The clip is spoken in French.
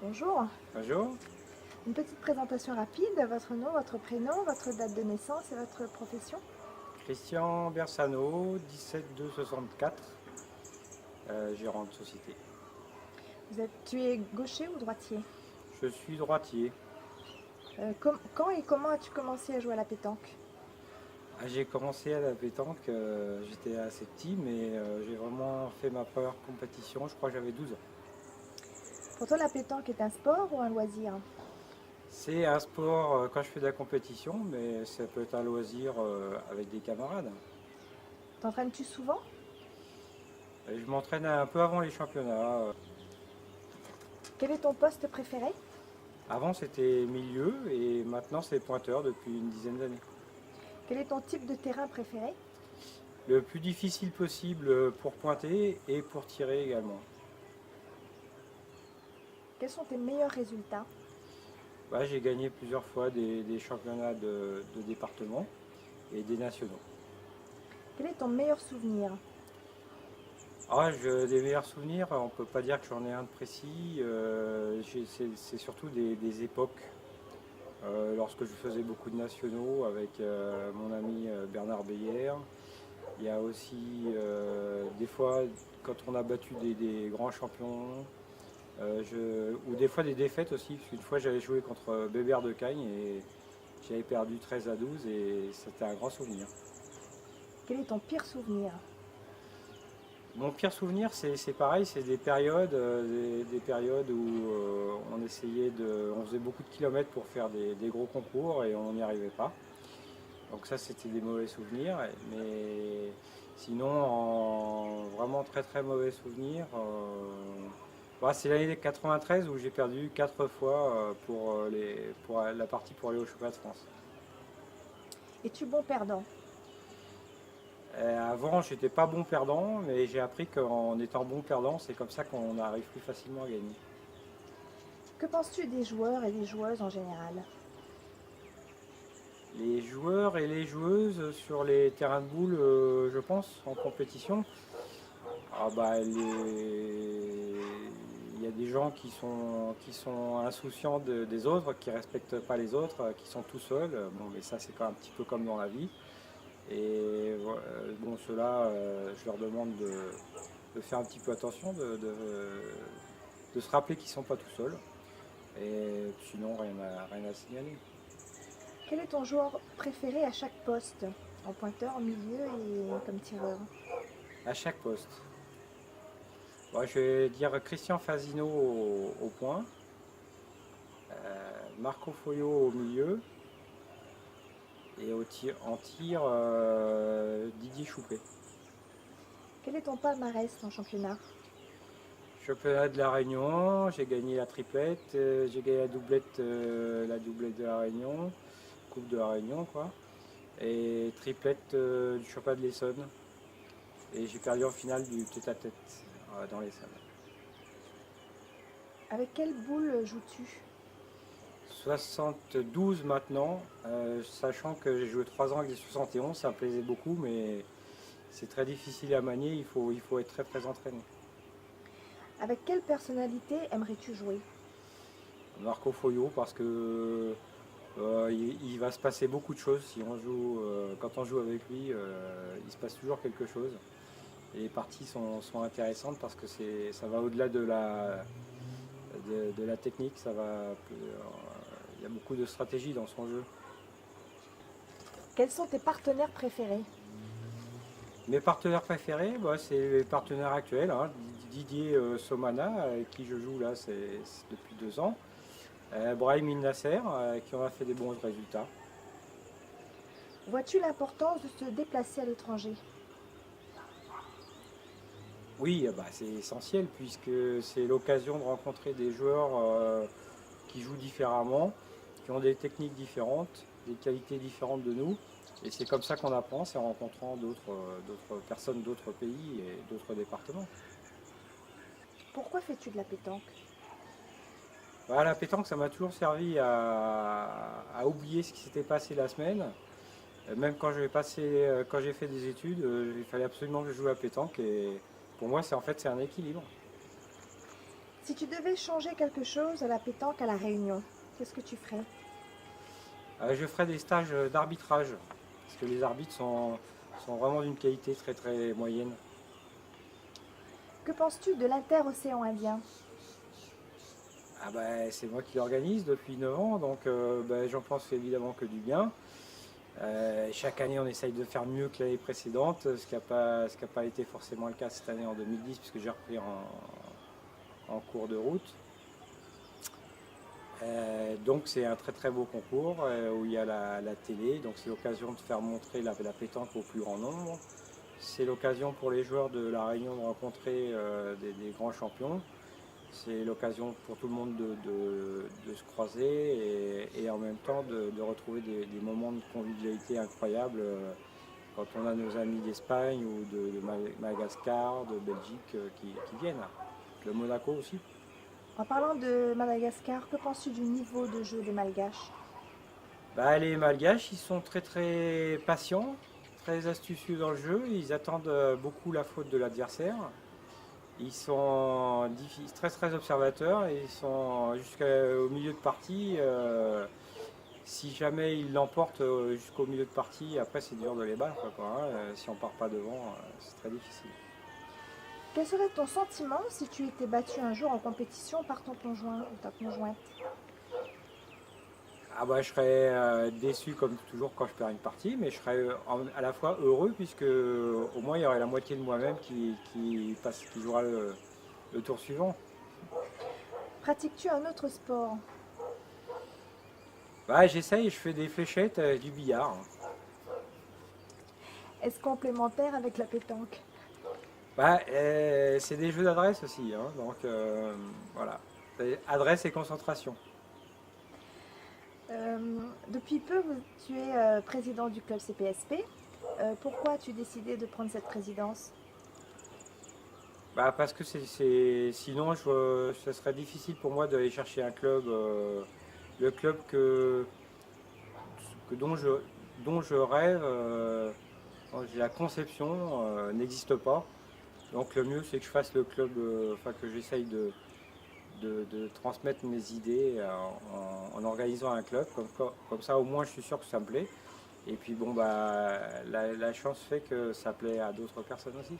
Bonjour. Bonjour, Une petite présentation rapide, votre nom, votre prénom, votre date de naissance et votre profession. Christian Bersano, 17264, gérant de société. Tu es gaucher ou droitier? Je suis droitier. Quand et comment as-tu commencé à jouer à la pétanque? J'ai commencé à la pétanque, j'étais assez petit, mais j'ai vraiment fait ma première compétition, je crois que j'avais 12 ans. Pour toi, la pétanque est un sport ou un loisir? C'est un sport quand je fais de la compétition, mais ça peut être un loisir avec des camarades. T'entraînes-tu souvent? Et je m'entraîne un peu avant les championnats. Quel est ton poste préféré? Avant c'était milieu et maintenant c'est pointeur depuis une dizaine d'années. Quel est ton type de terrain préféré? Le plus difficile possible pour pointer et pour tirer également. Quels sont tes meilleurs résultats? J'ai gagné plusieurs fois des championnats de département et des nationaux. Quel est ton meilleur souvenir? Des meilleurs souvenirs, on ne peut pas dire que j'en ai un de précis. C'est surtout des époques. Lorsque je faisais beaucoup de nationaux avec mon ami Bernard Beyer. Il y a aussi des fois quand on a battu des grands champions. Ou des fois des défaites aussi, parce qu'une fois j'avais joué contre Bébert de Cagnes et j'avais perdu 13-12 et c'était un grand souvenir. Quel est ton pire souvenir? Mon pire souvenir c'est pareil, c'est des périodes où on faisait beaucoup de kilomètres pour faire des gros concours et on n'y arrivait pas. Donc ça c'était des mauvais souvenirs, mais sinon en vraiment très très mauvais souvenirs. C'est l'année 93 où j'ai perdu 4 fois pour la partie pour aller au championnat de France. Es-tu bon perdant? Avant, j'étais pas bon perdant, mais j'ai appris qu'en étant bon perdant, c'est comme ça qu'on arrive plus facilement à gagner. Que penses-tu des joueurs et des joueuses en général? Les joueurs et les joueuses sur les terrains de boules, je pense, en compétition, il y a des gens qui sont insouciants des autres, qui ne respectent pas les autres, qui sont tout seuls. Bon, mais ça, c'est un petit peu comme dans la vie. Et bon, ceux-là, je leur demande de faire un petit peu attention, de se rappeler qu'ils ne sont pas tout seuls. Et sinon, rien à signaler. Quel est ton joueur préféré à chaque poste? En pointeur, en milieu et comme tireur. À chaque poste. Je vais dire Christian Fasino au point, Marco Foyo au milieu et en tir Didier Choupé. Quel est ton palmarès en championnat? Championnat de la Réunion, j'ai gagné la triplette, j'ai gagné la doublette de la Réunion, Coupe de la Réunion quoi, et triplette du championnat de l'Essonne. Et j'ai perdu en finale du tête-à-tête dans l'Essonne. Avec quelle boule joues-tu? 72 maintenant, sachant que j'ai joué 3 ans avec des 71, ça me plaisait beaucoup, mais c'est très difficile à manier, il faut être très très entraîné. Avec quelle personnalité aimerais-tu jouer? Marco Foyo, parce que il va se passer beaucoup de choses si on joue, quand on joue avec lui, il se passe toujours quelque chose. Et les parties sont intéressantes parce que ça va au-delà de la technique, il y a beaucoup de stratégie dans son jeu. Quels sont tes partenaires préférés? Mes partenaires préférés, c'est les partenaires actuels, hein. Didier Somana, avec qui je joue là c'est depuis 2 ans. Brahim El Nasser, qui en a fait des bons résultats. Vois-tu l'importance de se déplacer à l'étranger? Oui, c'est essentiel puisque c'est l'occasion de rencontrer des joueurs qui jouent différemment, qui ont des techniques différentes, des qualités différentes de nous. Et c'est comme ça qu'on apprend, c'est en rencontrant d'autres personnes d'autres pays et d'autres départements. Pourquoi fais-tu de la pétanque? La pétanque, ça m'a toujours servi à oublier ce qui s'était passé la semaine. Même quand j'ai fait des études, il fallait absolument que je joue à la pétanque. Et pour moi, c'est un équilibre. Si tu devais changer quelque chose à la pétanque à La Réunion, qu'est-ce que tu ferais? Je ferai des stages d'arbitrage, parce que les arbitres sont vraiment d'une qualité très très moyenne. Que penses-tu de l'inter-océan Indien? Ah bah, c'est moi qui l'organise depuis 9 ans, donc bah, j'en pense évidemment que du bien. Chaque année, on essaye de faire mieux que l'année précédente, ce qui n'a pas été forcément le cas cette année en 2010, puisque j'ai repris en cours de route. Donc c'est un très très beau concours où il y a la télé, donc c'est l'occasion de faire montrer la pétanque au plus grand nombre. C'est l'occasion pour les joueurs de La Réunion de rencontrer des grands champions. C'est l'occasion pour tout le monde de se croiser et en même temps de retrouver des moments de convivialité incroyables quand on a nos amis d'Espagne ou de Madagascar, de Belgique qui viennent. Le Monaco aussi. En parlant de Madagascar, que penses-tu du niveau de jeu des Malgaches? Bah, les Malgaches, ils sont très très patients, très astucieux dans le jeu. Ils attendent beaucoup la faute de l'adversaire. Ils sont très très observateurs et ils sont jusqu'au milieu de partie. Si jamais ils l'emportent jusqu'au milieu de partie, après c'est dur de les battre, quoi, hein. Si on part pas devant, c'est très difficile. Quel serait ton sentiment si tu étais battu un jour en compétition par ton conjoint ou ta conjointe? Ah bah, je serais déçu comme toujours quand je perds une partie, mais je serais à la fois heureux puisque au moins il y aurait la moitié de moi-même qui jouera le tour suivant. Pratiques-tu un autre sport? Bah, j'essaye, je fais des fléchettes, du billard. Est-ce complémentaire avec la pétanque? Bah, c'est des jeux d'adresse aussi, hein, donc voilà. Adresse et concentration. Depuis peu, tu es président du club CPSP. Pourquoi as-tu décidé de prendre cette présidence? Bah, parce que sinon ce serait difficile pour moi d'aller chercher un club, le club dont je rêve, la conception n'existe pas. Donc le mieux c'est que je fasse le club, enfin que j'essaye de transmettre mes idées en organisant un club. Comme ça au moins je suis sûr que ça me plaît. Et puis bon bah la chance fait que ça plaît à d'autres personnes aussi.